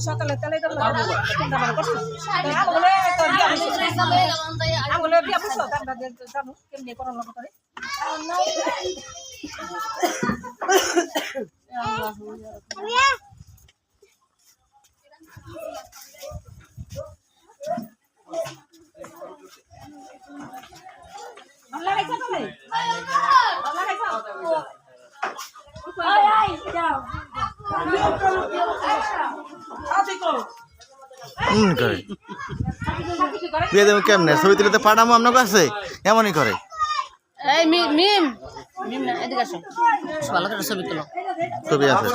সকালে তাহলে কেমনি করার লোক করে বিয়ে দেবো কেমনে ছবি তুলে পাঠাবো আপনার কাছে এমনই করে ছবি আছে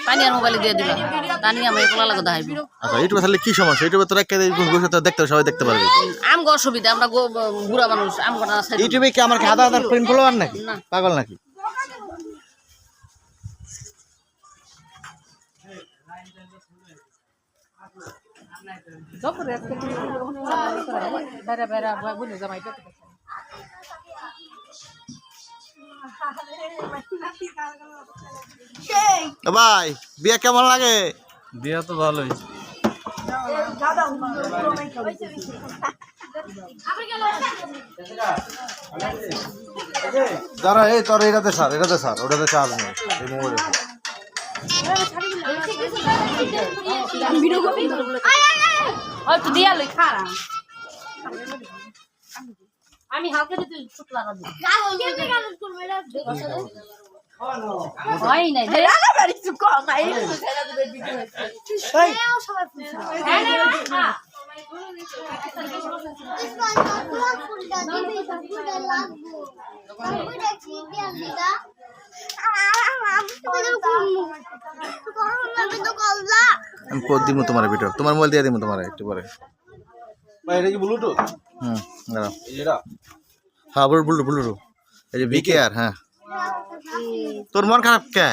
পানি আর মোবাইলে দিয়ে দিবা পানি আমার একলা লাগা দেখাইব আচ্ছা ইউটিউবে তাহলে কি সমস্যা ইউটিউবে তো রেখে দেখতে সবাই দেখতে পারবে আমগো অসুবিধা আমরা বুড়া মানুষ আমগো না ইউটিউবে কি আমার আধা আধা প্রিন্ট ফলোয়ার নাকি পাগল নাকি ভাই বিয়ে কেমন লাগে বিয়ে তো ভালোই যারা এই তোর এটাতে স্যার ওটাতে চার্জ নেই এই মোবাইলে আমি হালকা দিতে ছোট লাগাবো হয় নাই আমি কোড দিব তোমার ভিডিও তোমার মোবাইল দিয়ে দিব তোমার একটু পরে ভাই এটা কি ব্লুটুথ দাঁড়াও এটা হ্যাঁ ব্লুটুথ এই যে বিকে আর হ্যাঁ তোর মন খারাপ কে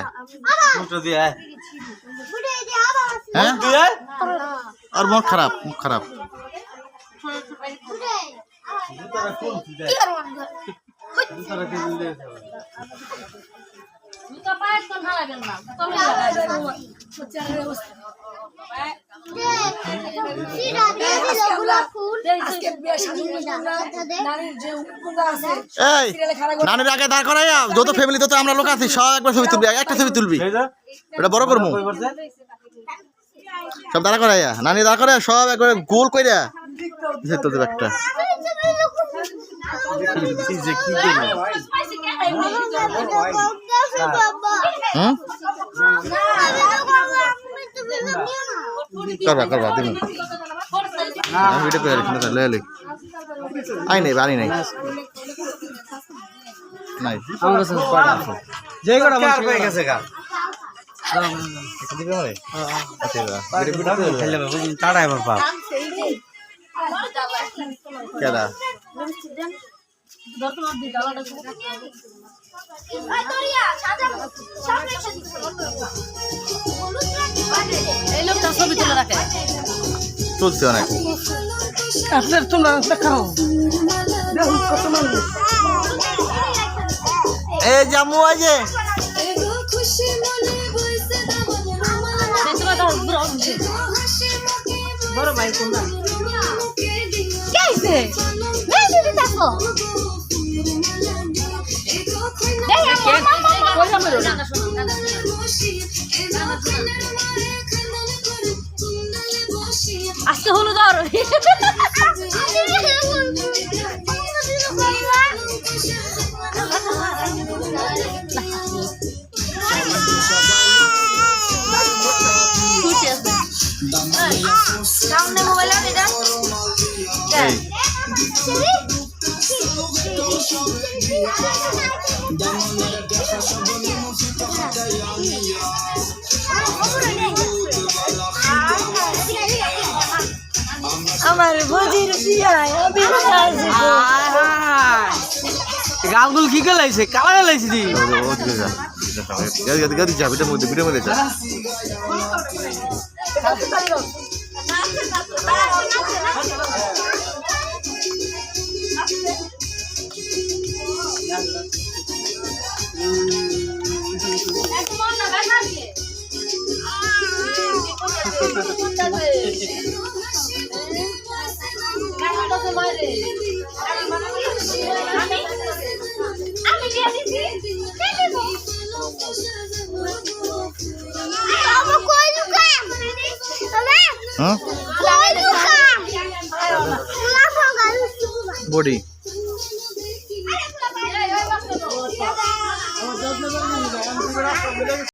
ব্লুটুথ দিয়ে হ্যাঁ আর মন খারাপ মুখ খারাপ নানির আগে দাঁড় করাই যত ফ্যামিলি তত আমরা লোক আছি সব একবার ছবি তুলবি একটা ছবি তুলবি এটা বড় করবো সব দাঁড়া করাইয়া নানি দাঁড় করে সব একবার গোল কইরা তুলতে একটা করবা দিন ভিডিও করে আই নাই নাই আমার কাছে কয়টা আছে যে কয়টা কার পেয়ে গেছে গা দিবে আমারে আচ্ছা বিটা খেলে বুঝি টাড়া এবার পাপ কেডা এই লোকটা ছবি তুলে রাখে চলছে অনেক আপনার তোমরা দেখাও দেখুন কত মানুষ এই জামু আছে বড় ভাই তোমরা কে আইছে এই দিদি দেখো কই যাবে না আজকে হলো ধর সামনে মোবাইল আছে এটা এই আমার বজির বিয়ায় আমি গালগুল কি গলাইছে কালা গলাইছে দি ও দিকে যা গাদি যা বিটা মধ্যে যা হ্যাঁ বডি